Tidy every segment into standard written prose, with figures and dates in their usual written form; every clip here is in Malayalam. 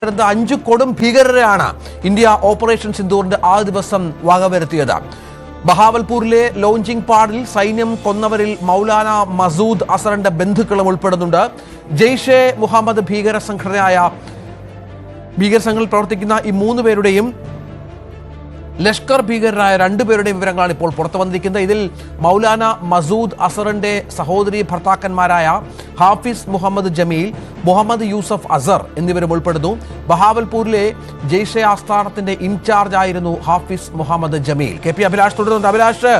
5 കൊടും ഭീകരരെയാണ് ഇന്ത്യ ഓപ്പറേഷൻ സിന്ദൂറിന്റെ ആദ്യ ദിവസം വകവരുത്തിയത്. ബഹാവൽപൂരിലെ ലോഞ്ചിംഗ് പാഡിൽ സൈന്യം കൊന്നവരിൽ മൗലാന മസൂദ് അസറിന്റെ ബന്ധുക്കളും ഉൾപ്പെടുന്നുണ്ട്. ജെയ്ഷെ മുഹമ്മദ് ഭീകര സംഘടനയിൽ പ്രവർത്തിക്കുന്ന ഈ 3 പേരുടെയും ലഷ്കർ ഭീകരരായ 2 പേരുടെയും വിവരങ്ങളാണ് ഇപ്പോൾ പുറത്തു വന്നിരിക്കുന്നത്. ഇതിൽ മൗലാന മസൂദ് അസറിന്റെ സഹോദരി ഭർത്താക്കന്മാരായ ഹാഫിസ് മുഹമ്മദ് ജമീൽ, മുഹമ്മദ് യൂസഫ് അസർ എന്നിവരും ഉൾപ്പെടുന്നു. ബഹാവൽപൂരിലെ ജെയ്ഷെ ആസ്ഥാനത്തിന്റെ ഇൻചാർജ് ആയിരുന്നു ഹാഫിസ് മുഹമ്മദ് ജമീൽ. കെ പി അഭിലാഷ് തുടരുന്നുണ്ട്. അഭിലാഷ്,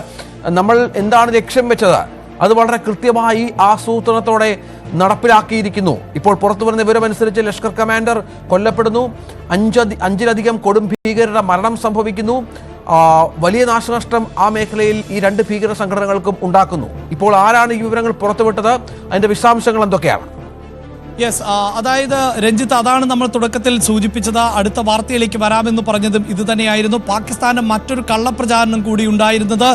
നമ്മൾ എന്താണ് ലക്ഷ്യം വെച്ചത്? അത് വളരെ കൃത്യമായി ആസൂത്രണത്തോടെ നടപ്പിലാക്കിയിരിക്കുന്നു. ഇപ്പോൾ പുറത്തു വരുന്ന വിവരമനുസരിച്ച് ലഷ്കർ കമാൻഡർ കൊല്ലപ്പെടുന്നു, 5-ലധികം കൊടും ഭീകരരുടെ മരണം സംഭവിക്കുന്നു, വലിയ നാശനഷ്ടം ആ മേഖലയിൽ ഈ 2 ഭീകര സംഘടനകൾക്കും ഉണ്ടാക്കുന്നു. ഇപ്പോൾ ആരാണ് ഈ വിവരങ്ങൾ പുറത്തുവിട്ടത്? അതിന്റെ വിശദാംശങ്ങൾ എന്തൊക്കെയാണ്? യെസ്, അതായത് രഞ്ജിത്ത്, അതാണ് നമ്മൾ തുടക്കത്തിൽ സൂചിപ്പിച്ചത്. അടുത്ത വാർത്തയിലേക്ക് വരാമെന്ന് പറഞ്ഞതും ഇത് തന്നെയായിരുന്നു. പാകിസ്ഥാന് മറ്റൊരു കള്ളപ്രചാരണം കൂടി ഉണ്ടായിരുന്നത്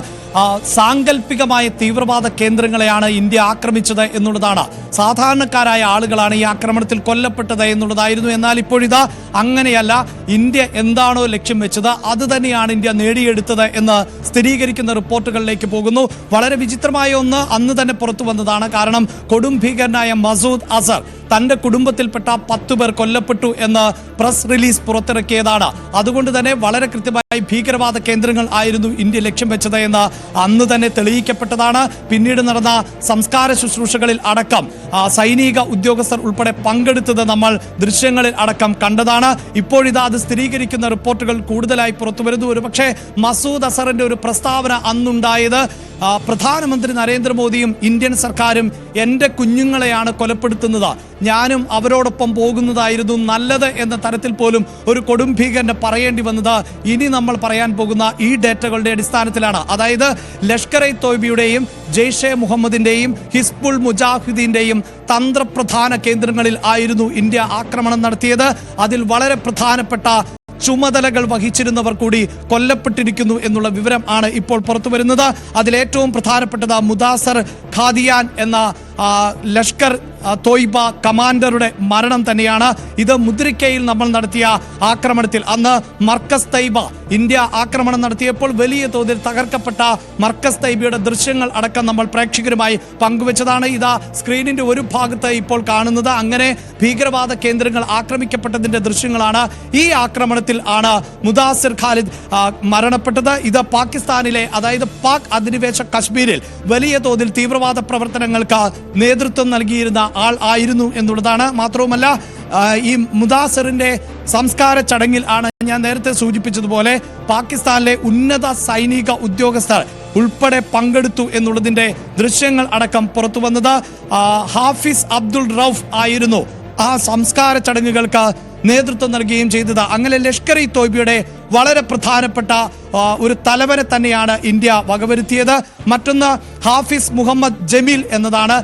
സാങ്കല്പികമായ തീവ്രവാദ കേന്ദ്രങ്ങളെയാണ് ഇന്ത്യ ആക്രമിച്ചത് എന്നുള്ളതാണ്. സാധാരണക്കാരായ ആളുകളാണ് ഈ ആക്രമണത്തിൽ കൊല്ലപ്പെട്ടത് എന്നുള്ളതായിരുന്നു. എന്നാൽ ഇപ്പോഴിതാ അങ്ങനെയല്ല. ഇന്ത്യ എന്താണോ ലക്ഷ്യം വെച്ചത് അത് തന്നെയാണ് ഇന്ത്യ നേടിയെടുത്തത് എന്ന് സ്ഥിരീകരിക്കുന്ന റിപ്പോർട്ടുകളിലേക്ക് പോകുന്നു. വളരെ വിചിത്രമായ ഒന്ന് അന്ന് തന്നെ പുറത്തു വന്നതാണ്. കാരണം കൊടും ഭീകരനായ മസൂദ് അസർ തന്റെ കുടുംബത്തിൽപ്പെട്ട 10 പേർ കൊല്ലപ്പെട്ടു എന്ന് പ്രസ് റിലീസ് പുറത്തിറക്കിയതാണ്. അതുകൊണ്ട് തന്നെ വളരെ കൃത്യമായി ഭീകരവാദ കേന്ദ്രങ്ങൾ ആയിരുന്നു ഇന്ത്യ ലക്ഷ്യം വെച്ചത് എന്ന് അന്ന് തന്നെ തെളിയിക്കപ്പെട്ടതാണ്. പിന്നീട് നടന്ന സംസ്കാര ശുശ്രൂഷകളിൽ അടക്കം സൈനിക ഉദ്യോഗസ്ഥർ ഉൾപ്പെടെ പങ്കെടുത്തത് നമ്മൾ ദൃശ്യങ്ങളിൽ അടക്കം കണ്ടതാണ്. ഇപ്പോഴിതാ അത് സ്ഥിരീകരിക്കുന്ന റിപ്പോർട്ടുകൾ കൂടുതലായി പുറത്തുവരുന്നു. ഒരുപക്ഷെ മസൂദ് അസറിന്റെ ഒരു പ്രസ്താവന അന്നുണ്ടായത് പ്രധാനമന്ത്രി നരേന്ദ്രമോദിയും ഇന്ത്യൻ സർക്കാരും എൻ്റെ കുഞ്ഞുങ്ങളെയാണ് കൊലപ്പെടുത്തുന്നത്, ഞാനും അവരോടൊപ്പം പോകുന്നതായിരുന്നു നല്ലത് എന്ന തരത്തിൽ പോലും ഒരു കൊടും ഭീകരന് പറയേണ്ടി വന്നത് ഇനി നമ്മൾ പറയാൻ പോകുന്ന ഈ ഡേറ്റകളുടെ അടിസ്ഥാനത്തിലാണ്. അതായത് ലഷ്കർ-ഇ തോയ്ബയുടെയും ജെയ്ഷെ മുഹമ്മദിന്റെയും ഹിസ്ബുൾ മുജാഹിദീന്റെയും തന്ത്രപ്രധാന കേന്ദ്രങ്ങളിൽ ആയിരുന്നു ഇന്ത്യ ആക്രമണം നടത്തിയത്. അതിൽ വളരെ പ്രധാനപ്പെട്ട ചുമതലകൾ വഹിച്ചിരുന്നവർ കൂടി കൊല്ലപ്പെട്ടിരിക്കുന്നു എന്നുള്ള വിവരം ആണ് ഇപ്പോൾ പുറത്തു വരുന്നത്. അതിലേറ്റവും പ്രധാനപ്പെട്ടത് മുദാസർ ഖാദിയാൻ എന്ന ലഷ്കർ തോയ്ബ കമാൻഡറുടെ മരണം തന്നെയാണ്. ഇത് മുദ്രിക്കയിൽ നമ്മൾ നടത്തിയ ആക്രമണത്തിൽ അന്ന് മർക്കസ് തൈബ ഇന്ത്യ ആക്രമണം നടത്തിയപ്പോൾ വലിയ തോതിൽ തകർക്കപ്പെട്ട മർക്കസ് തൈബയുടെ ദൃശ്യങ്ങൾ അടക്കം നമ്മൾ പ്രേക്ഷകരുമായി പങ്കുവച്ചതാണ്. ഇതാ സ്ക്രീനിന്റെ ഒരു ഭാഗത്ത് ഇപ്പോൾ കാണുന്നത്. അങ്ങനെ ഭീകരവാദ കേന്ദ്രങ്ങൾ ആക്രമിക്കപ്പെട്ടതിന്റെ ദൃശ്യങ്ങളാണ്. ഈ ആക്രമണത്തിൽ ആണ് മുദാസിർ ഖാലിദ് മരണപ്പെട്ടത്. ഇത് പാകിസ്ഥാനിലെ, അതായത് പാക് അധിനിവേശ കശ്മീരിൽ വലിയ തോതിൽ തീവ്രവാദ പ്രവർത്തനങ്ങൾക്ക് നേതൃത്വം നൽകിയിരുന്ന ആൾ ആയിരുന്നു എന്നുള്ളതാണ്. മാത്രവുമല്ല, ഈ മുദാസിറിന്റെ സംസ്കാര ചടങ്ങിൽ ആണ് ഞാൻ നേരത്തെ സൂചിപ്പിച്ചതുപോലെ പാകിസ്ഥാനിലെ ഉന്നത സൈനിക ഉദ്യോഗസ്ഥർ ഉൾപ്പെടെ പങ്കെടുത്തു എന്നുള്ളതിന്റെ ദൃശ്യങ്ങൾ അടക്കം പുറത്തു വന്നത്. ഹാഫിസ് അബ്ദുൾ റൌഫ് ആയിരുന്നു ആ സംസ്കാര ചടങ്ങുകൾക്ക് നേതൃത്വം നൽകുകയും ചെയ്തത്. അങ്ങനെ ലഷ്കർ-ഇ തോയ്ബയുടെ വളരെ പ്രധാനപ്പെട്ട ഒരു തലവനെ തന്നെയാണ് ഇന്ത്യ വകവരുത്തിയത്. മറ്റൊന്ന് ഹാഫിസ് മുഹമ്മദ് ജമീൽ എന്നതാണ്.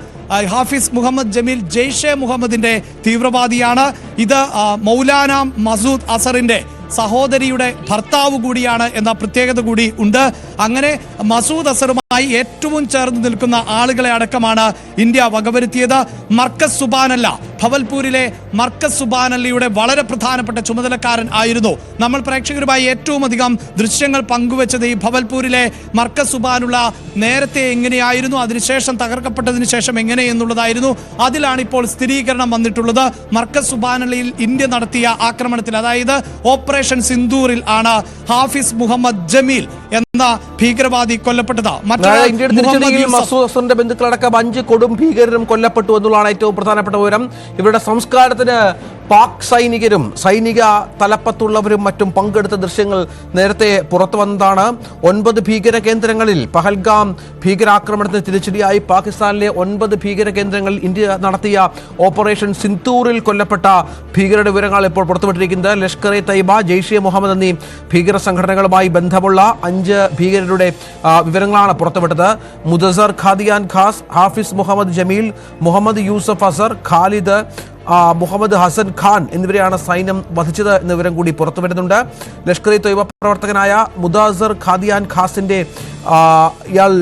ഹാഫിസ് മുഹമ്മദ് ജമീൽ ജെയ്ഷെ മുഹമ്മദിന്റെ തീവ്രവാദിയാണ്. ഇത് മൗലാന മസൂദ് അസറിന്റെ സഹോദരിയുടെ ഭർത്താവ് കൂടിയാണ് എന്ന പ്രത്യേകത കൂടി ഉണ്ട്. അങ്ങനെ മസൂദ് അസറുമായി ഏറ്റവും ചേർന്ന് നിൽക്കുന്ന ആളുകളെ അടക്കമാണ് ഇന്ത്യ വകവരുത്തിയത്. മർക്കസ് സുബാനല്ല, ഭവൽപൂരിലെ മർക്കസ് സുബാനല്ലയുടെ വളരെ പ്രധാനപ്പെട്ട ചുമതലക്കാരൻ ആയിരുന്നു. നമ്മൾ പ്രേക്ഷകരുമായി ഏറ്റവും അധികം ദൃശ്യങ്ങൾ പങ്കുവച്ചത് ഈ ഭവൽപൂരിലെ മർക്കസ് സുബാനുള്ള നേരത്തെ എങ്ങനെയായിരുന്നു, അതിനുശേഷം തകർക്കപ്പെട്ടതിന് ശേഷം എങ്ങനെ എന്നുള്ളതായിരുന്നു. അതിലാണ് ഇപ്പോൾ സ്ഥിരീകരണം വന്നിട്ടുള്ളത്. മർക്കസ് സുബാനല്ലയിൽ ഇന്ത്യ നടത്തിയ ആക്രമണത്തിൽ, അതായത് ഓപ്പറേഷൻ സിന്ദൂറിൽ ആണ് ഹാഫിസ് മുഹമ്മദ് ജമീൽ എന്ന ഭീകരവാദി കൊല്ലപ്പെട്ടത്. മസൂദ് അസറിന്റെ ബന്ധുക്കളടക്കം 5 കൊടും ഭീകരരും കൊല്ലപ്പെട്ടു എന്നുള്ളതാണ് ഏറ്റവും പ്രധാനപ്പെട്ട വിവരം. ഇവരുടെ സംസ്കാരത്തിന് പാക് സൈനികരും സൈനിക തലപ്പത്തുള്ളവരും മറ്റും പങ്കെടുത്ത ദൃശ്യങ്ങൾ നേരത്തെ പുറത്തു വന്നതാണ്. 9 ഭീകര കേന്ദ്രങ്ങളിൽ പഹൽഗാം ഭീകരാക്രമണത്തിന് തിരിച്ചടിയായി പാകിസ്ഥാനിലെ 9 ഭീകര കേന്ദ്രങ്ങളിൽ ഇന്ത്യ നടത്തിയ ഓപ്പറേഷൻ സിന്ദൂറിൽ കൊല്ലപ്പെട്ട ഭീകരരുടെ വിവരങ്ങൾ ഇപ്പോൾ പുറത്തുവിട്ടിരിക്കുന്നത്. ലഷ്കർ-ഇ തൈബ, ജെയ്ഷെ മുഹമ്മദ് എന്നീ ഭീകര സംഘടനകളുമായി ബന്ധമുള്ള 5 ഭീകരരുടെ വിവരങ്ങളാണ് പുറത്തുവിട്ടത്. മുദസർ ഖാദിയാൻ ഖാസ്, ഹാഫിസ് മുഹമ്മദ് ജമീൽ, മുഹമ്മദ് യൂസഫ് അസർ, ഖാലിദ്, മുഹമ്മദ് ഹസൻ ഖാൻ എന്നിവരെയാണ് സൈന്യം വധിച്ചത് എന്ന വിവരം കൂടി പുറത്തുവരുന്നുണ്ട്. ലഷ്കർ-ഇ തോയ്ബ പ്രവർത്തകനായ മുദാസർ ഖാദിയാൻ ഖാസിന്റെ ഇയാൾ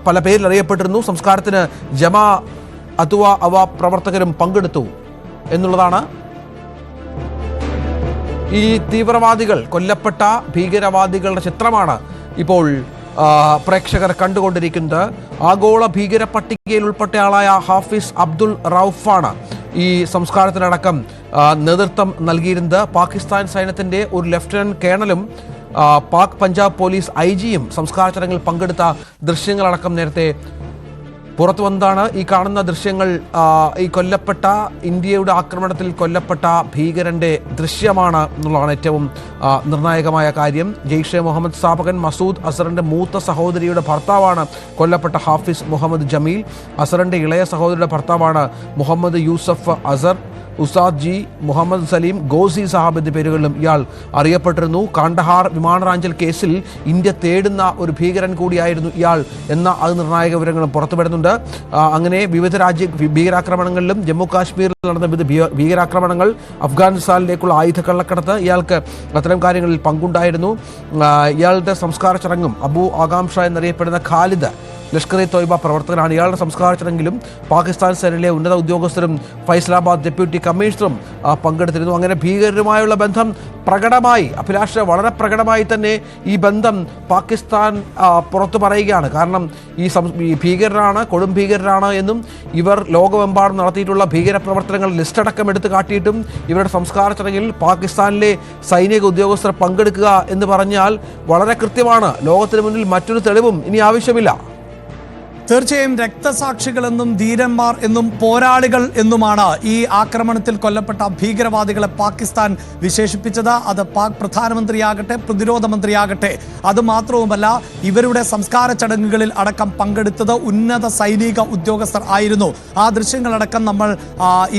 പല പേരിൽ അറിയപ്പെട്ടിരുന്നു. സംസ്കാരത്തിന് ജമാ അത്വ അവ പ്രവർത്തകരും പങ്കെടുത്തു എന്നുള്ളതാണ് ഈ തീവ്രവാദികൾ, കൊല്ലപ്പെട്ട ഭീകരവാദികളുടെ ചിത്രമാണ് ഇപ്പോൾ പ്രേക്ഷകർ കണ്ടുകൊണ്ടിരിക്കുന്നത്. ആഗോള ഭീകര പട്ടികയിൽ ഉൾപ്പെട്ട ആളായ ഹാഫിസ് അബ്ദുൾ റൌഫാണ് ഈ സംസ്കാരത്തിനടക്കം നേതൃത്വം നൽകിയിരുന്നത്. പാകിസ്ഥാൻ സൈന്യത്തിന്റെ ഒരു ലഫ്റ്റനന്റ് കേണലും പാക് പഞ്ചാബ് പോലീസ് IG-യും സംസ്കാര ചടങ്ങിൽ പങ്കെടുത്ത ദൃശ്യങ്ങളടക്കം നേരത്തെ പുറത്തു വന്നതാണ്. ഈ കാണുന്ന ദൃശ്യങ്ങൾ ഈ കൊല്ലപ്പെട്ട, ഇന്ത്യയുടെ ആക്രമണത്തിൽ കൊല്ലപ്പെട്ട ഭീകരന്റെ ദൃശ്യമാണ് എന്നുള്ളതാണ് ഏറ്റവും നിർണായകമായ കാര്യം. ജെയ്ഷെ മുഹമ്മദ് സ്ഥാപകൻ മസൂദ് അസറിന്റെ മൂത്ത സഹോദരിയുടെ ഭർത്താവാണ് കൊല്ലപ്പെട്ട ഹാഫിസ് മുഹമ്മദ് ജമീൽ. അസറിന്റെ ഇളയ സഹോദരിയുടെ ഭർത്താവാണ് മുഹമ്മദ് യൂസഫ് അസർ. ഉസാദ് ജി, മുഹമ്മദ് സലീം, ഗോസി സാഹബ് എന്നീ പേരുകളിലും ഇയാൾ അറിയപ്പെട്ടിരുന്നു. കാണ്ഡഹാർ വിമാനറാഞ്ചൽ കേസിൽ ഇന്ത്യ തേടുന്ന ഒരു ഭീകരൻ കൂടിയായിരുന്നു ഇയാൾ എന്ന അത് നിർണായക വിവരങ്ങളും പുറത്തുവിടുന്നുണ്ട്. അങ്ങനെ വിവിധ ഭീകരാക്രമണങ്ങളിലും ജമ്മു കാശ്മീരിൽ നടന്ന വിവിധ ഭീകരാക്രമണങ്ങൾ, അഫ്ഗാനിസ്ഥാനിലേക്കുള്ള ആയുധ കള്ളക്കടത്ത്, ഇയാൾക്ക് അത്തരം കാര്യങ്ങളിൽ പങ്കുണ്ടായിരുന്നു. ഇയാളുടെ സംസ്കാര ചടങ്ങും അബു ആകാംഷ എന്നറിയപ്പെടുന്ന ഖാലിദ് ലഷ്കർ ഇ തോയ്ബ പ്രവർത്തകനാണ്. ഇയാളുടെ സംസ്കാര ചടങ്ങിലും പാകിസ്ഥാൻ സേനയിലെ ഉന്നത ഉദ്യോഗസ്ഥരും ഫൈസലാബാദ് ഡെപ്യൂട്ടി കമ്മീഷണറും പങ്കെടുത്തിരുന്നു. അങ്ങനെ ഭീകരരുമായുള്ള ബന്ധം പ്രകടമായി, അഭിലാഷ്, വളരെ പ്രകടമായി തന്നെ ഈ ബന്ധം പാകിസ്ഥാൻ പുറത്തു പറയുകയാണ്. കാരണം ഈ ഭീകരരാണ്, കൊടും ഭീകരരാണ് എന്നും ഇവർ ലോകമെമ്പാടും നടത്തിയിട്ടുള്ള ഭീകര പ്രവർത്തനങ്ങൾ ലിസ്റ്റടക്കം എടുത്തു കാട്ടിയിട്ടും ഇവരുടെ സംസ്കാര ചടങ്ങിൽ പാകിസ്ഥാനിലെ സൈനിക ഉദ്യോഗസ്ഥർ പങ്കെടുക്കുക എന്ന് പറഞ്ഞാൽ വളരെ കൃത്യമാണ്. ലോകത്തിന് മുന്നിൽ മറ്റൊരു തെളിവും ഇനി ആവശ്യമില്ല. തീർച്ചയായും രക്തസാക്ഷികളെന്നും ധീരന്മാർ എന്നും പോരാളികൾ എന്നുമാണ് ഈ ആക്രമണത്തിൽ കൊല്ലപ്പെട്ട ഭീകരവാദികളെ പാകിസ്ഥാൻ വിശേഷിപ്പിച്ചത്. അത് പാക് പ്രധാനമന്ത്രിയാകട്ടെ, പ്രതിരോധ മന്ത്രിയാകട്ടെ. അതുമാത്രവുമല്ല, ഇവരുടെ സംസ്കാര ചടങ്ങുകളിൽ അടക്കം പങ്കെടുത്തത് ഉന്നത സൈനിക ഉദ്യോഗസ്ഥർ ആയിരുന്നു. ആ ദൃശ്യങ്ങളടക്കം നമ്മൾ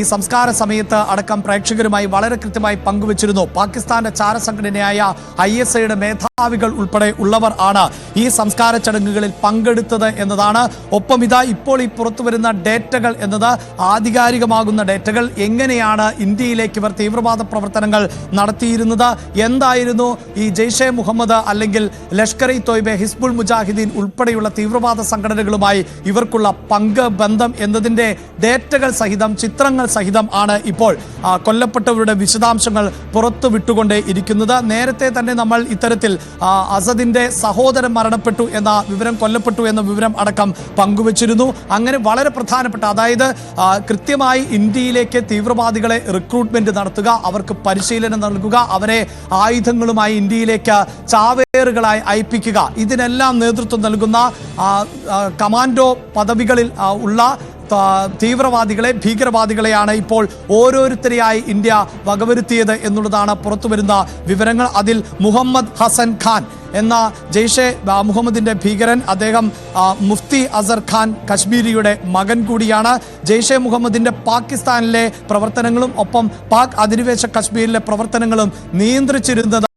ഈ സംസ്കാര സമയത്ത് അടക്കം പ്രേക്ഷകരുമായി വളരെ കൃത്യമായി പങ്കുവച്ചിരുന്നു. പാകിസ്ഥാന്റെ ചാരസംഘടനയായ ISIയുടെ മേധാവികൾ ഉൾപ്പെടെ ഉള്ളവർ ആണ് ഈ സംസ്കാര ചടങ്ങുകളിൽ പങ്കെടുത്തത് എന്നതാണ്. ഒപ്പം ഇതാ ഇപ്പോൾ ഈ പുറത്തു വരുന്ന ഡേറ്റകൾ എന്നത് ആധികാരികമാകുന്ന ഡേറ്റകൾ. എങ്ങനെയാണ് ഇന്ത്യയിലേക്ക് ഇവർ തീവ്രവാദ പ്രവർത്തനങ്ങൾ നടത്തിയിരുന്നത്, എന്തായിരുന്നു ഈ ജെയ്ഷെ മുഹമ്മദ് അല്ലെങ്കിൽ ലഷ്കർ ഇ തോയ്ബ, ഹിസ്ബുൾ മുജാഹിദീൻ ഉൾപ്പെടെയുള്ള തീവ്രവാദ സംഘടനകളുമായി ഇവർക്കുള്ള പങ്ക്, ബന്ധം എന്നതിൻ്റെ ഡേറ്റകൾ സഹിതം, ചിത്രങ്ങൾ സഹിതം ആണ് ഇപ്പോൾ കൊല്ലപ്പെട്ടവരുടെ വിശദാംശങ്ങൾ പുറത്തു വിട്ടുകൊണ്ടേ ഇരിക്കുന്നത്. നേരത്തെ തന്നെ നമ്മൾ ഇത്തരത്തിൽ അസദിന്റെ സഹോദരൻ മരണപ്പെട്ടു എന്ന വിവരം, കൊല്ലപ്പെട്ടു എന്ന വിവരം അടക്കം പങ്കുവച്ചിരുന്നു. അങ്ങനെ വളരെ പ്രധാനപ്പെട്ട, അതായത് കൃത്യമായി ഇന്ത്യയിലേക്ക് തീവ്രവാദികളെ റിക്രൂട്ട്മെന്റ് നടത്തുക, അവർക്ക് പരിശീലനം നൽകുക, അവരെ ആയുധങ്ങളുമായി ഇന്ത്യയിലേക്ക് ചാവേറുകളായി അയപ്പിക്കുക, ഇതിനെല്ലാം നേതൃത്വം നൽകുന്ന കമാൻഡോ പദവികളിൽ ഉള്ള തീവ്രവാദികളെ, ഭീകരവാദികളെയാണ് ഇപ്പോൾ ഓരോരുത്തരെയായി ഇന്ത്യ വകവരുത്തിയത് എന്നുള്ളതാണ് പുറത്തുവരുന്ന വിവരങ്ങൾ. അതിൽ മുഹമ്മദ് ഹസൻ ഖാൻ എന്ന ജെയ്ഷെ മുഹമ്മദിന്റെ ഭീകരൻ, അദ്ദേഹം മുഫ്തി അസർ ഖാൻ കശ്മീരിയുടെ മകൻ കൂടിയാണ്. ജെയ്ഷെ മുഹമ്മദിന്റെ പാകിസ്ഥാനിലെ പ്രവർത്തനങ്ങളും ഒപ്പം പാക് അധിനിവേശ കശ്മീരിലെ പ്രവർത്തനങ്ങളും നിയന്ത്രിച്ചിരുന്നത്